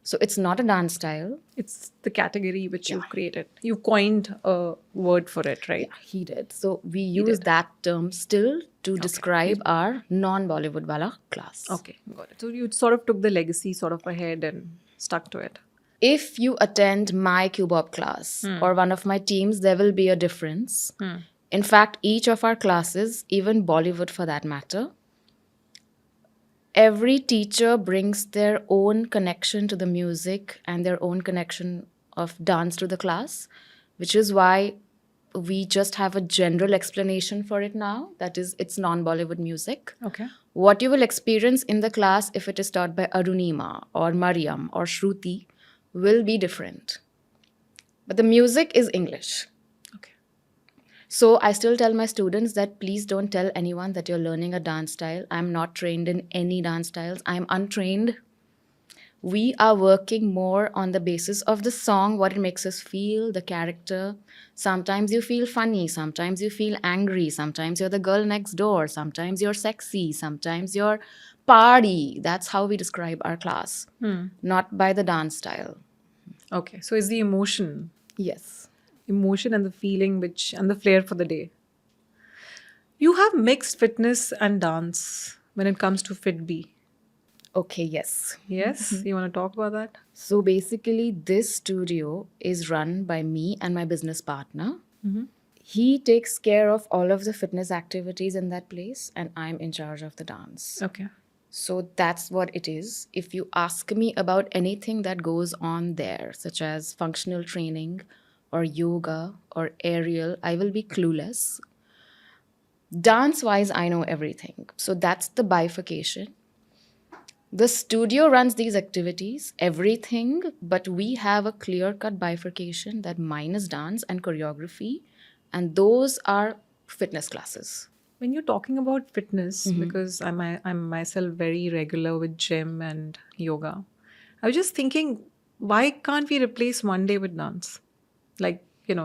So it's not a dance style. It's the category which you've created. You coined a word for it, right? Yeah, he did. So we use that term still to describe our non-Bollywood wala class. Okay, got it. So you sort of took the legacy sort of ahead and stuck to it. If you attend my Q-Bob class or one of my teams, there will be a difference. In fact, each of our classes, even Bollywood for that matter, every teacher brings their own connection to the music and their own connection of dance to the class, which is why we just have a general explanation for it now. That is, it's non-Bollywood music. Okay. What you will experience in the class if it is taught by Arunima or Mariam or Shruti will be different. But the music is English. Okay. So I still tell my students that please don't tell anyone that you're learning a dance style. I'm not trained in any dance styles. I'm untrained. We are working more on the basis of the song, what it makes us feel, the character. Sometimes you feel funny, sometimes you feel angry, sometimes you're the girl next door, sometimes you're sexy, sometimes you're party. That's how we describe our class, not by the dance style. Okay, so it's the Yes. emotion and the feeling which and the flair for the day. You have mixed fitness and dance when it comes to Fitbee. Okay, yes. Yes, you want to talk about that? So basically, this studio is run by me and my business partner. He takes care of all of the fitness activities in that place, and I'm in charge of the dance. Okay. So that's what it is. If you ask me about anything that goes on there, such as functional training or yoga or aerial, I will be clueless. Dance wise, I know everything. So that's the bifurcation. The studio runs these activities, everything, but we have a clear cut bifurcation that mine is dance and choreography, and those are fitness classes. When you're talking about fitness, because I'm myself very regular with gym and yoga, I was just thinking, why can't we replace one day with dance? Like,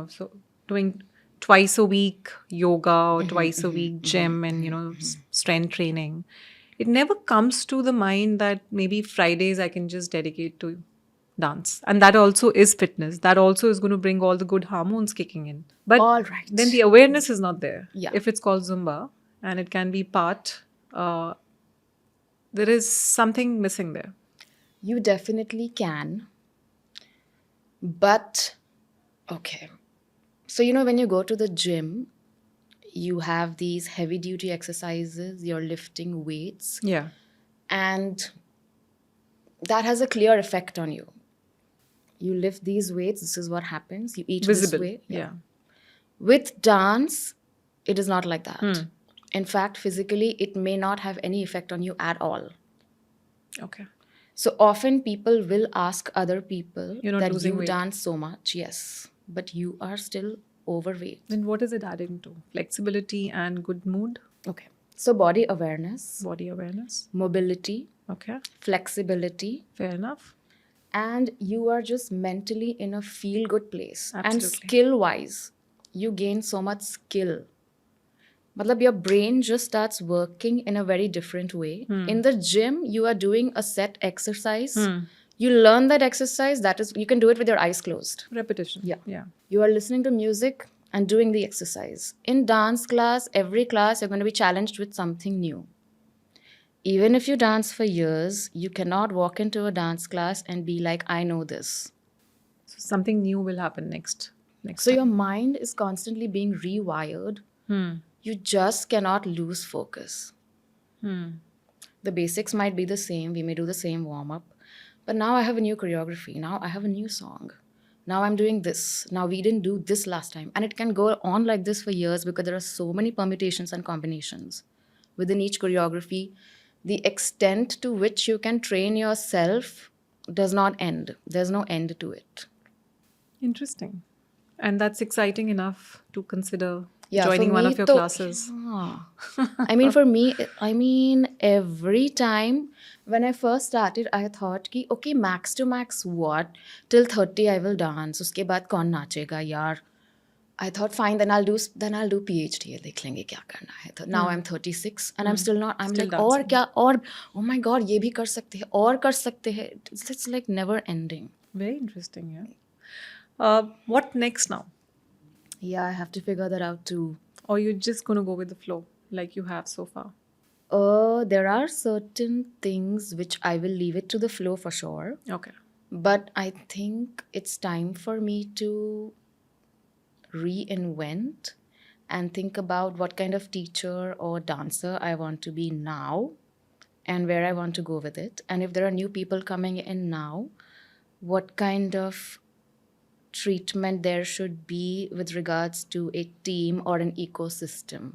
so doing twice a week yoga or twice a week gym and, strength training. It never comes to the mind that maybe Fridays I can just dedicate to dance. And that also is fitness. That also is going to bring all the good hormones kicking in. But All then right. the awareness is not there. Yeah. If it's called Zumba and it can be part, there is something missing there. You definitely can, but okay. So, when you go to the gym, you have these heavy duty exercises, you're lifting weights, Yeah. and that has a clear effect on you. You lift these weights, this is what happens. You eat this Visible. way. Yeah. With dance, it is not like that. In fact, physically, it may not have any effect on you at all. Okay. So often people will ask other people You're not that losing you weight. dance so much. Yes, but you are still overweight. Then what is it adding to? Flexibility and good mood, Okay. So body awareness, body awareness. mobility, Okay. flexibility, Fair enough. and you are just mentally in a feel good place. And Absolutely. skill wise, you gain so much skill. Matlab, your brain just starts working in a very different way. In the gym, you are doing a set exercise. You learn that exercise, that is, you can do it with your eyes closed. Repetition. Yeah. Yeah. You are listening to music and doing the exercise. In dance class, every class, you're going to be challenged with something new. Even if you dance for years, you cannot walk into a dance class and be like, I know this. So something new will happen next. Next So your time. mind is constantly being rewired. You just cannot lose focus. The basics might be the same. We may do the same warm up. But now I have a new choreography. Now I have a new song. Now I'm doing this. Now we didn't do this last time. And it can go on like this for years because there are so many permutations and combinations within each choreography. The extent to which you can train yourself does not end. There's no end to it. Interesting. And that's exciting enough to consider Yeah, for joining one me, of your to, classes. for me, every time when I first started, I thought कि okay, max to max what? Till 30 I will dance. उसके बाद कौन नाचेगा यार? I thought fine, then I'll do PhD. देख लेंगे क्या करना है. So now I'm 36 and I'm still not. I'm Still like और dancing. क्या और oh my god ये भी कर सकते हैं और कर सकते हैं. It's like never ending. Very interesting, yeah. What next now? Yeah, I have to figure that out too. Or you're just going to go with the flow like you have so far? There are certain things which I will leave it to the flow for sure. Okay. But I think it's time for me to reinvent and think about what kind of teacher or dancer I want to be now and where I want to go with it. And if there are new people coming in now, what kind of treatment there should be with regards to a team or an ecosystem.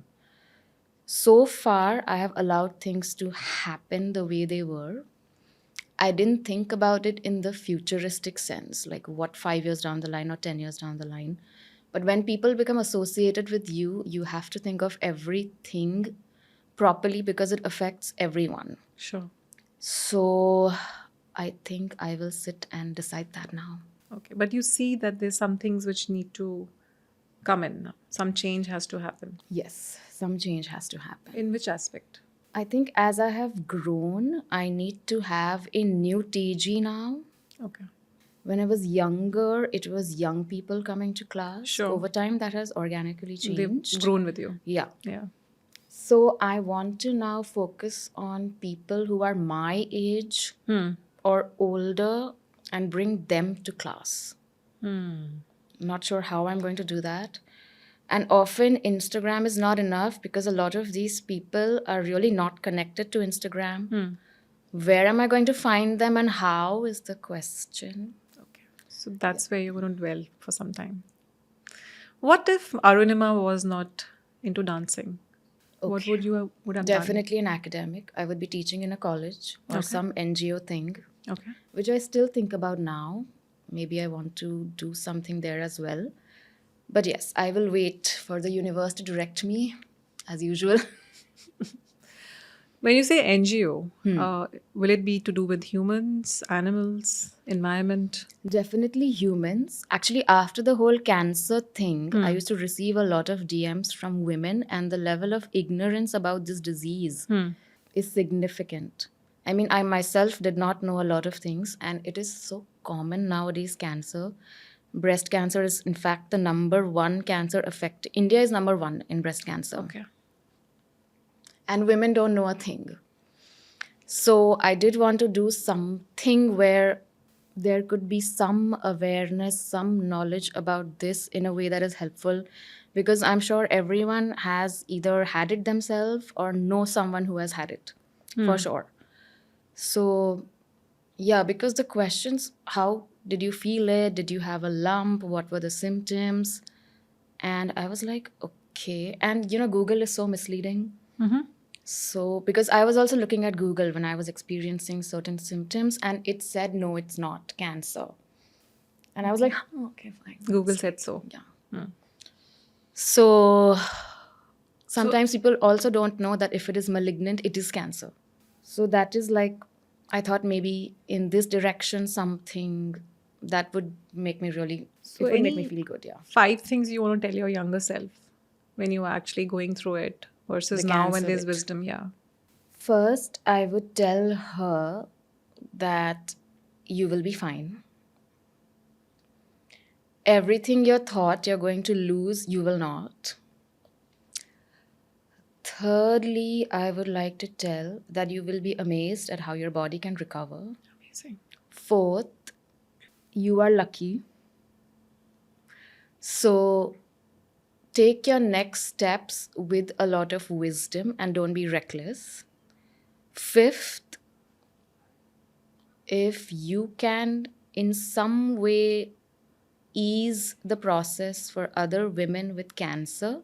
So far, I have allowed things to happen the way they were. I didn't think about it in the futuristic sense, like what 5 years down the line or 10 years down the line. But when people become associated with you, you have to think of everything properly because it affects everyone. Sure. So I think I will sit and decide that now. Okay, but you see that there's some things which need to come in now. Some change has to happen. Yes, some change has to happen. In which aspect? I think as I have grown, I need to have a new TG now. Okay. When I was younger, it was young people coming to class. Sure. Over time, that has organically They've changed. grown with you. Yeah. Yeah. So I want to now focus on people who are my age or older and bring them to class. Not sure how I'm going to do that. And often Instagram is not enough because a lot of these people are really not connected to Instagram. Where am I going to find them and how is the question. Okay. So that's where you're going to dwell for some time. What if Arunima was not into dancing? What Okay. would you would have done? Definitely an academic. I would be teaching in a college or some NGO thing, Okay. which I still think about now. Maybe I want to do something there as well. But yes, I will wait for the universe to direct me, as usual. When you say NGO, will it be to do with humans, animals, environment? Definitely humans. Actually, after the whole cancer thing, I used to receive a lot of DMs from women, and the level of ignorance about this disease is significant. I mean, I myself did not know a lot of things, and it is so common nowadays. Cancer. Breast cancer is, in fact, the number one cancer affect. India is number one in breast cancer. Okay. And women don't know a thing. So I did want to do something where there could be some awareness, some knowledge about this in a way that is helpful, because I'm sure everyone has either had it themselves or know someone who has had it, for sure. So yeah, because the questions, how did you feel it? Did you have a lump? What were the symptoms? And I was like, okay. And Google is so misleading. So, because I was also looking at Google when I was experiencing certain symptoms, and it said, no, it's not cancer. And I was like, oh, okay, fine. Google said so. Yeah. So, sometimes people also don't know that if it is malignant, it is cancer. So, that is like, I thought maybe in this direction, something that would make me really, So it would make me any feel good, yeah. 5 things you want to tell your younger self when you were actually going through it versus The now when cancer there's bit. wisdom? Yeah. First, I would tell her that you will be fine. Everything you thought you're going to lose, you will not. Thirdly, I would like to tell that you will be amazed at how your body can recover. Amazing. Fourth, you are lucky. So take your next steps with a lot of wisdom and don't be reckless. Fifth, if you can in some way ease the process for other women with cancer,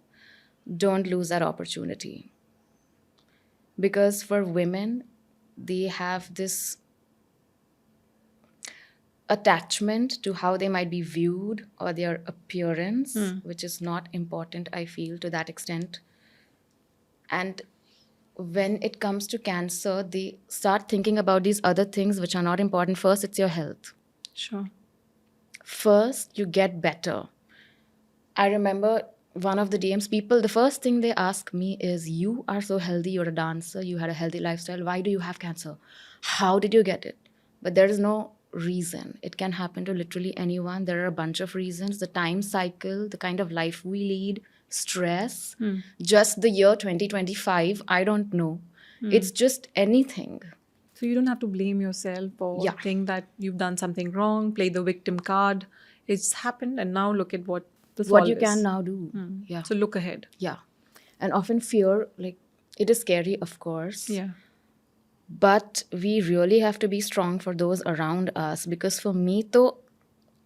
don't lose that opportunity. Because for women, they have this attachment to how they might be viewed or their appearance, which is not important, I feel, to that extent. And when it comes to cancer, they start thinking about these other things which are not important. First, it's your health. Sure. First, you get better. I remember one of the DMs people, the first thing they ask me is, you are so healthy, you're a dancer, you had a healthy lifestyle. Why do you have cancer? How did you get it? But there is no reason. It can happen to literally anyone. There are a bunch of reasons. The time cycle, the kind of life we lead, stress, just the year 2025, I don't know. It's just anything. So you don't have to blame yourself or Yeah. think that you've done something wrong, play the victim card. It's happened and now look at what the What solve you can is. now do. Yeah. So look ahead. Yeah. And often fear, like, it is scary, of course. Yeah. But we really have to be strong for those around us. Because for me, though,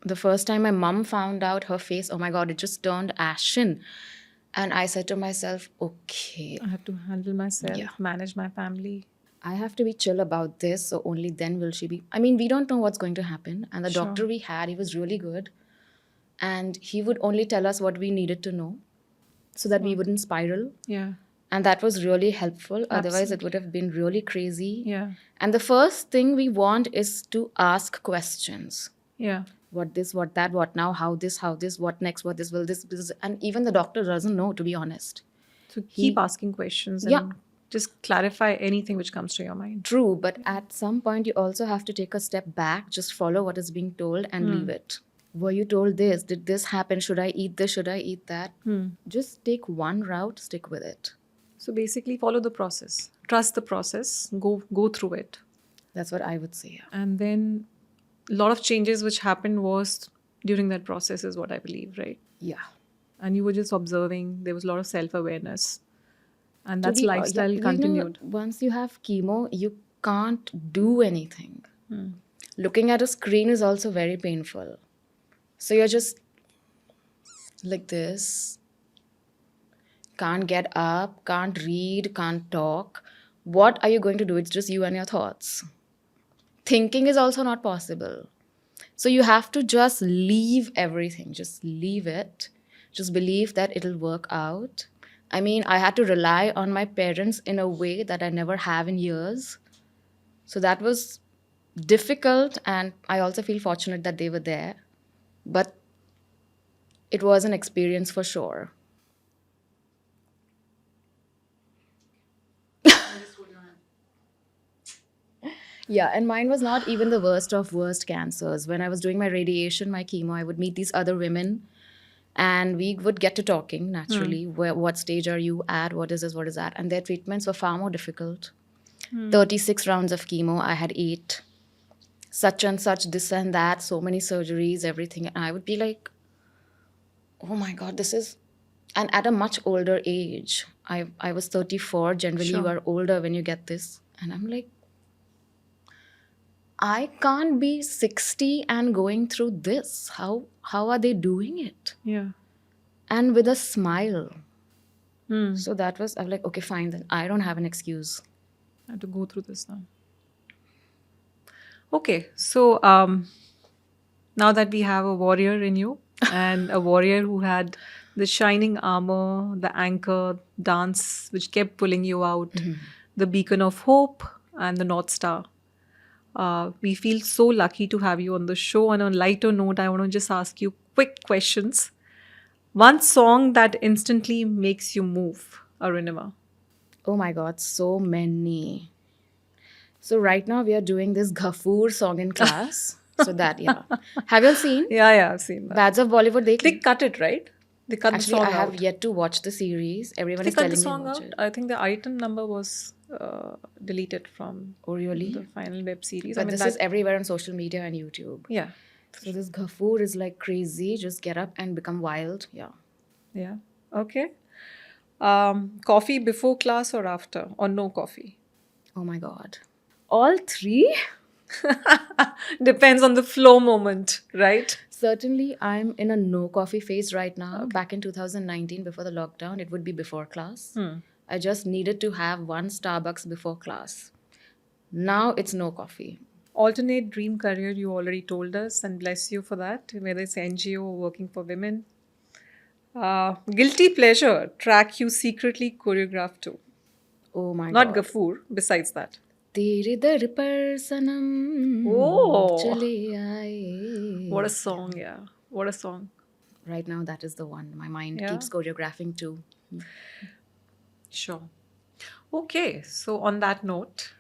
the first time my mom found out, her face, oh my God, it just turned ashen. And I said to myself, okay, I have to handle myself, Yeah. manage my family. I have to be chill about this. So only then will she be. I mean, we don't know what's going to happen. And the Sure. doctor we had, he was really good. And he would only tell us what we needed to know so that we wouldn't spiral. Yeah. And that was really helpful. Otherwise, it would Absolutely. have been really crazy. Yeah. And the first thing we want is to ask questions. Yeah. What this, what that, what now, how this, what next, what this, will this. And even the doctor doesn't know, to be honest. So keep He, asking questions yeah, and just clarify anything which comes to your mind. true. But at some point, you also have to take a step back, just follow what is being told and leave it. Were you told this? Did this happen? Should I eat this? Should I eat that? Just take one route, stick with it. So basically follow the process. Trust the process. Go through it. That's what I would say. And then a lot of changes which happened was during that process is what I believe, right? Yeah. And you were just observing. There was a lot of self-awareness. And To that's be, lifestyle continued. once you have chemo, you can't do anything. Looking at a screen is also very painful. So you're just like this, can't get up, can't read, can't talk. What are you going to do? It's just you and your thoughts. Thinking is also not possible. So you have to just leave everything, just leave it, just believe that it'll work out. I mean, I had to rely on my parents in a way that I never have in years. So that was difficult, and I also feel fortunate that they were there. But it was an experience for sure. Yeah, and mine was not even the worst of worst cancers. When I was doing my radiation, my chemo, I would meet these other women and we would get to talking naturally. What stage are you at? What is this? What is that? And their treatments were far more difficult. 36 rounds of chemo, I had 8. Such and such, this and that, so many surgeries, everything. And I would be like, oh my God, this is. And at a much older age. I was 34. Generally, you are older when you get this. And I'm like, I can't be 60 and going through this. How are they doing it? Yeah. And with a smile. So that was, I'm like, okay, fine, then I don't have an excuse. I have to go through this now. Okay, so now that we have a warrior in you and a warrior who had the shining armor, the anchor, dance, which kept pulling you out, the beacon of hope, and the North Star. We feel so lucky to have you on the show. And on a lighter note, I want to just ask you quick questions. One song that instantly makes you move, Arunima. Oh my God, so many. So right now we are doing this Ghafoor song in class. So that, yeah. Have you all seen? Yeah, I've seen that. Bads of Bollywood? They cut it, right? They cut Actually, the I song have out. yet to watch the series. Everyone They is cut telling the me song to watch out. it. I think the item number was deleted from Oh, really? the final web series. But this is everywhere on social media and YouTube. Yeah. So this Ghafoor is like crazy. Just get up and become wild. Yeah. Yeah. Okay. Coffee before class or after? Or no coffee? Oh my God. All three? Depends on the flow moment, right? Certainly, I'm in a no coffee phase right now. Back in 2019, before the lockdown, it would be before class. I just needed to have one Starbucks before class. Now it's no coffee. Alternate dream career, you already told us, and bless you for that, whether it's NGO or working for women. Guilty pleasure, track you secretly choreographed to. Oh my Not God. Ghafoor, besides that. तेरे दर पर सनम Oh. चले आए. What a song, yeah. What a song. Right now, that is the one. My mind Yeah. keeps choreographing too. Sure. Okay, so on that note,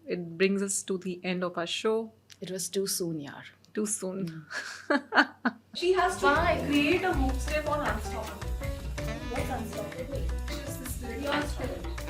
it brings us to the end of our show. It was too soon, yaar. Too soon. She has to create a move step on Unstoppable. What's Unstoppable? Just this little Unstoppable.